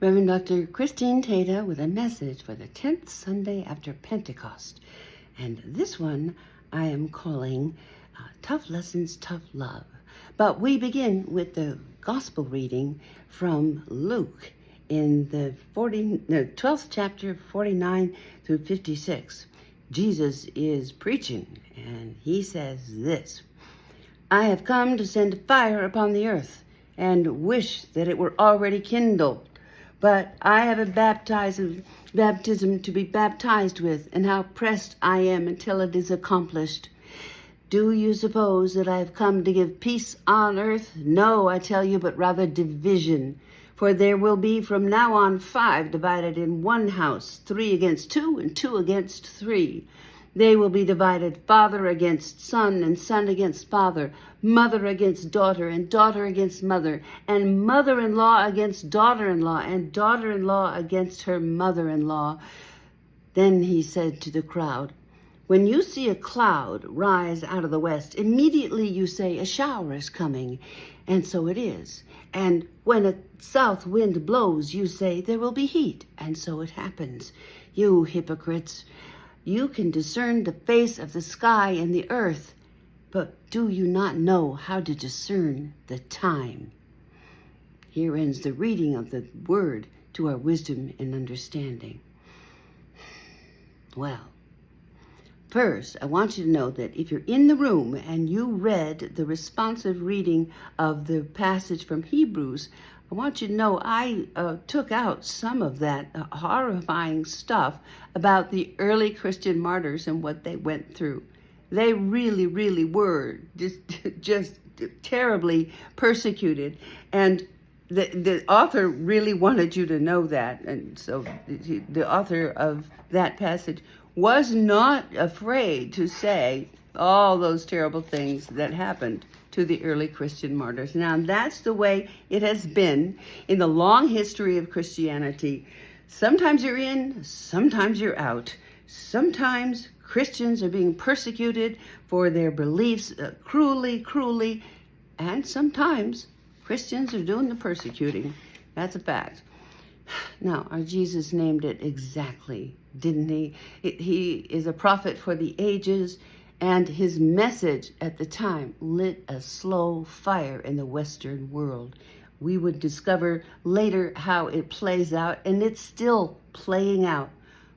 Reverend Dr. Christine Tata with a message for the 10th Sunday after Pentecost. And this one I am calling Tough Lessons, Tough Love. But we begin with the gospel reading from Luke in the 12th chapter, 49 through 56. Jesus is preaching, and he says this: I have come to send fire upon the earth, and wish that it were already kindled. But I have a baptism to be baptized with, and how pressed I am until it is accomplished. Do you suppose that I have come to give peace on earth? No, I tell you, but rather division. For there will be from now on 5 divided in one house, 3 against 2, and 2 against 3. They will be divided, father against son, and son against father, mother against daughter, and daughter against mother, and mother-in-law against daughter-in-law, and daughter-in-law against her mother-in-law. Then he said to the crowd, when you see a cloud rise out of the west, immediately you say, a shower is coming, and so it is. And when a south wind blows, you say, there will be heat, and so it happens. You hypocrites! You can discern the face of the sky and the earth, but do you not know how to discern the time? Here ends the reading of the word to our wisdom and understanding. Well, first, I want you to know that if you're in the room and you read the responsive reading of the passage from Hebrews, I want you to know I took out some of that horrifying stuff about the early Christian martyrs and what they went through. They really, really were just terribly persecuted. And the author really wanted you to know that. And so the author of that passage was not afraid to say all those terrible things that happened to the early Christian martyrs. Now, that's the way it has been in the long history of Christianity. Sometimes you're in, sometimes you're out. Sometimes Christians are being persecuted for their beliefs cruelly, and sometimes Christians are doing the persecuting. That's a fact. Now, our Jesus named it exactly, didn't he? He is a prophet for the ages, and his message at the time lit a slow fire in the Western world. We would discover later how it plays out, and it's still playing out.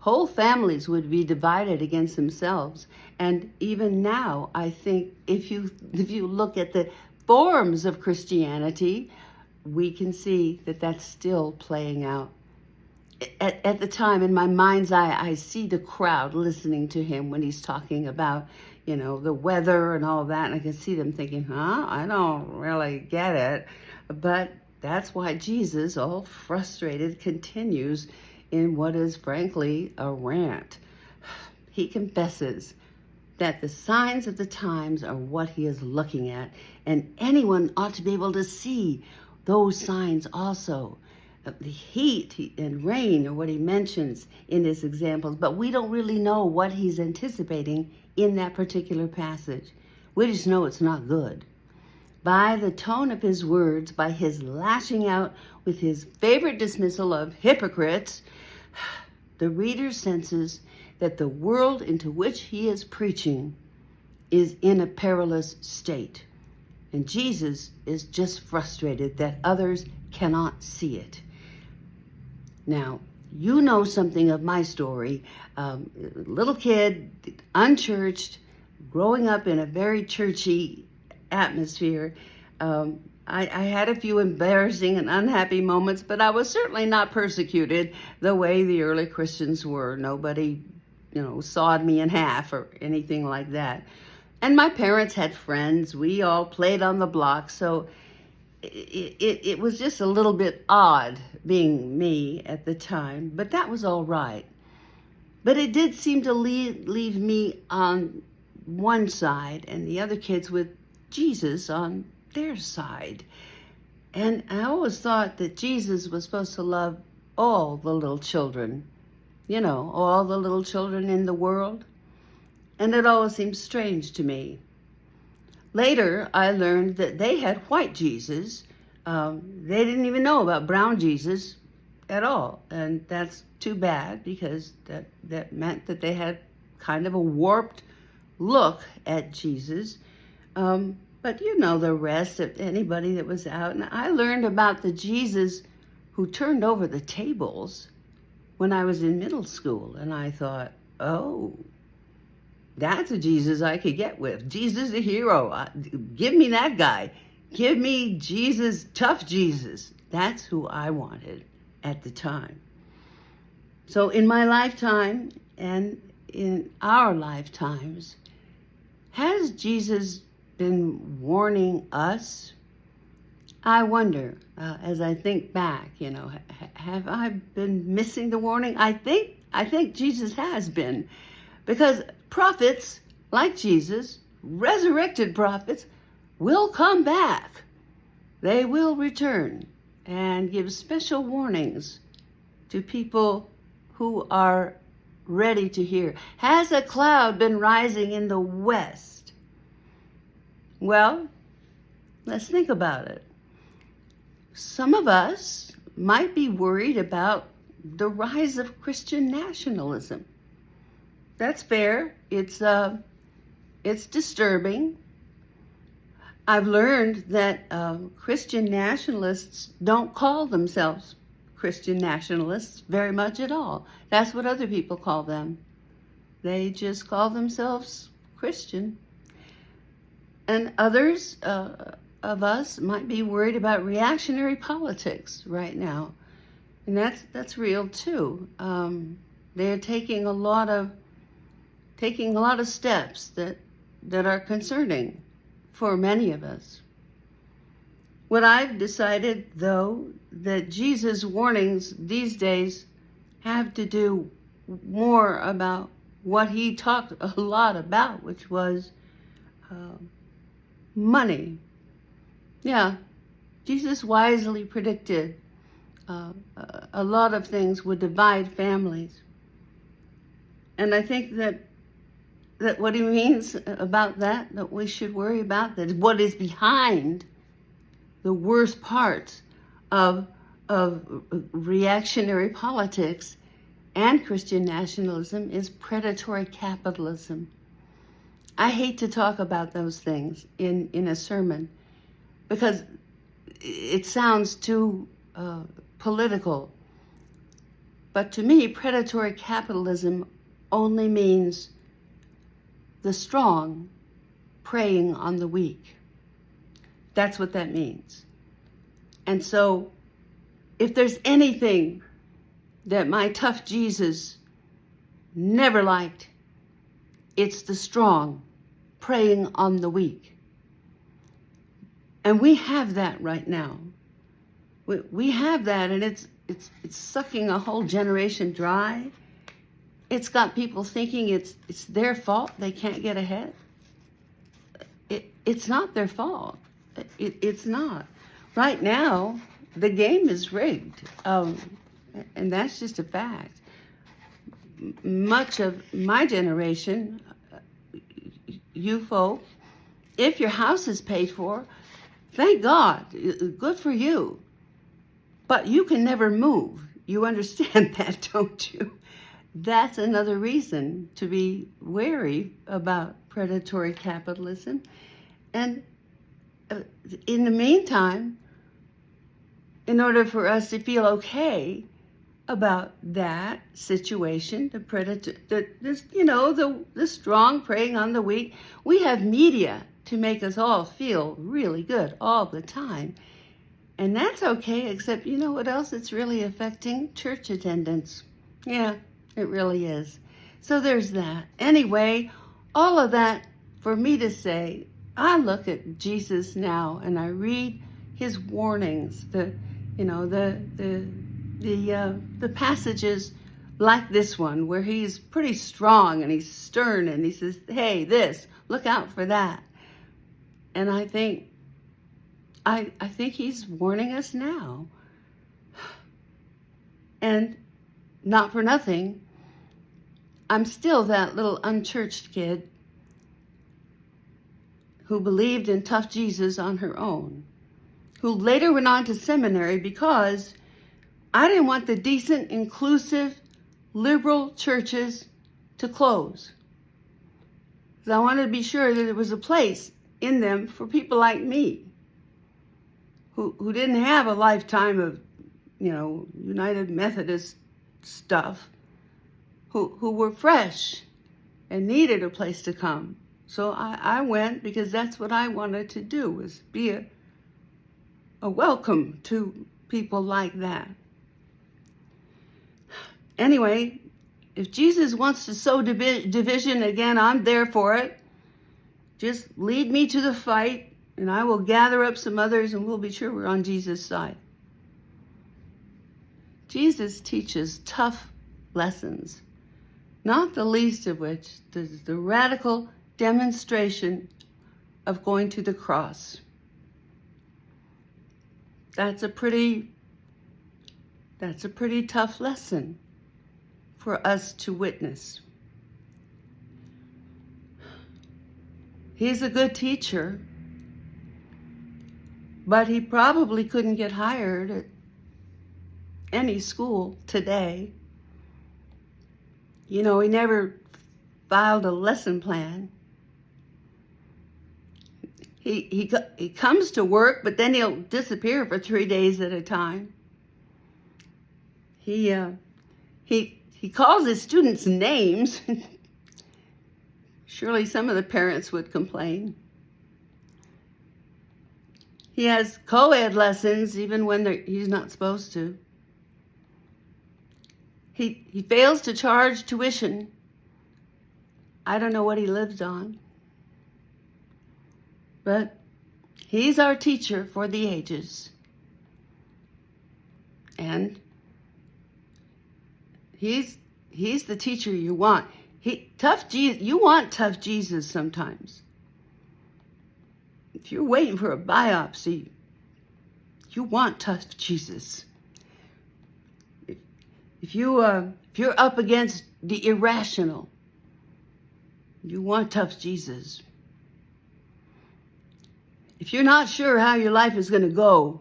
Whole families would be divided against themselves. And even now, I think if you look at the forms of Christianity, we can see that that's still playing out. At the time, in my mind's eye, I see the crowd listening to him when he's talking about, the weather and all that. And I can see them thinking, I don't really get it. But that's why Jesus, all frustrated, continues in what is frankly a rant. He confesses that the signs of the times are what he is looking at, and anyone ought to be able to see those signs also. The heat and rain are what he mentions in his examples, but we don't really know what he's anticipating in that particular passage. We just know it's not good. By the tone of his words, by his lashing out with his favorite dismissal of hypocrites, the reader senses that the world into which he is preaching is in a perilous state. And Jesus is just frustrated that others cannot see it. Now, you know something of my story. Little kid, unchurched, growing up in a very churchy atmosphere. I had a few embarrassing and unhappy moments, but I was certainly not persecuted the way the early Christians were. Nobody, sawed me in half or anything like that. And my parents had friends. We all played on the block, so it was just a little bit odd being me at the time, but that was all right. But it did seem to leave me on one side and the other kids with Jesus on their side. And I always thought that Jesus was supposed to love all the little children, all the little children in the world. And it always seemed strange to me. Later, I learned that they had white Jesus. They didn't even know about brown Jesus. at all. And that's too bad, because that meant that they had kind of a warped look at Jesus. But you know the rest of anybody that was out. And I learned about the Jesus who turned over the tables when I was in middle school. And I thought, oh, that's a Jesus I could get with. Jesus the hero. Give me that guy. Give me Jesus, tough Jesus. That's who I wanted at the time. So in my lifetime and in our lifetimes, has Jesus been warning us? I wonder, as I think back, have I been missing the warning? I think Jesus has been, because prophets like Jesus, resurrected prophets, will come back. They will return and give special warnings to people who are ready to hear. Has a cloud been rising in the west? Well, let's think about it. Some of us might be worried about the rise of Christian nationalism. That's fair. It's disturbing. I've learned that Christian nationalists don't call themselves Christian nationalists very much at all. That's what other people call them. They just call themselves Christian. And others of us might be worried about reactionary politics right now. And that's real too. They're taking a lot of steps that are concerning for many of us. What I've decided, though, that Jesus' warnings these days have to do more about what he talked a lot about, which was money. Yeah, Jesus wisely predicted a lot of things would divide families. And I think that what he means about that we should worry about, that what is behind the worst parts of reactionary politics and Christian nationalism is predatory capitalism. I hate to talk about those things in a sermon because it sounds too political. But to me, predatory capitalism only means the strong preying on the weak. That's what that means. And so if there's anything that my tough Jesus never liked, it's the strong preying on the weak. And we have that right now. We have that, and it's sucking a whole generation dry. It's got people thinking it's their fault they can't get ahead. It's not their fault. It's not. Right now, the game is rigged, and that's just a fact. Much of my generation, you folk, if your house is paid for, thank God, good for you. But you can never move. You understand that, don't you? That's another reason to be wary about predatory capitalism. And in the meantime, in order for us to feel okay about that situation, the strong preying on the weak, we have media to make us all feel really good all the time. And that's okay, except you know what else it's really affecting? Church attendance. Yeah, it really is. So there's that. Anyway, all of that for me to say, I look at Jesus now and I read his warnings, the passages like this one where he's pretty strong and he's stern and he says, hey, this, look out for that. And I think he's warning us now. And not for nothing, I'm still that little unchurched kid who believed in tough Jesus on her own, who later went on to seminary because I didn't want the decent, inclusive, liberal churches to close. I wanted to be sure that there was a place in them for people like me who didn't have a lifetime of, United Methodist stuff, who were fresh and needed a place to come. So I went because that's what I wanted to do, was be a welcome to people like that. Anyway, if Jesus wants to sow division again, I'm there for it. Just lead me to the fight, and I will gather up some others, and we'll be sure we're on Jesus' side. Jesus teaches tough lessons, not the least of which is the radical demonstration of going to the cross. That's a pretty tough lesson for us to witness. He's a good teacher, but he probably couldn't get hired at any school today. He never filed a lesson plan. He comes to work, but then he'll disappear for 3 days at a time. He calls his students names. Surely some of the parents would complain. He has co-ed lessons even when he's not supposed to. He fails to charge tuition. I don't know what he lives on. But he's our teacher for the ages. And he's the teacher you want. You want tough Jesus sometimes. If you're waiting for a biopsy, you want tough Jesus. If you're up against the irrational, you want tough Jesus. If you're not sure how your life is going to go,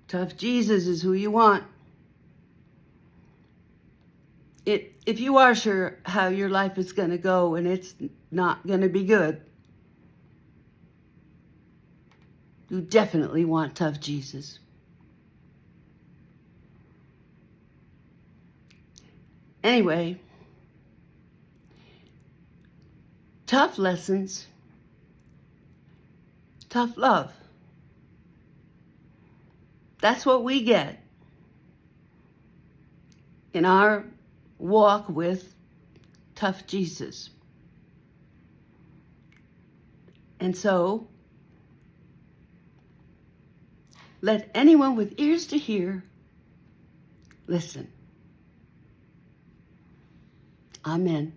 tough Jesus is who you want. If you are sure how your life is going to go and it's not going to be good, you definitely want tough Jesus. Anyway, tough lessons, tough love. That's what we get in our walk with tough Jesus. And so, let anyone with ears to hear listen. Amen.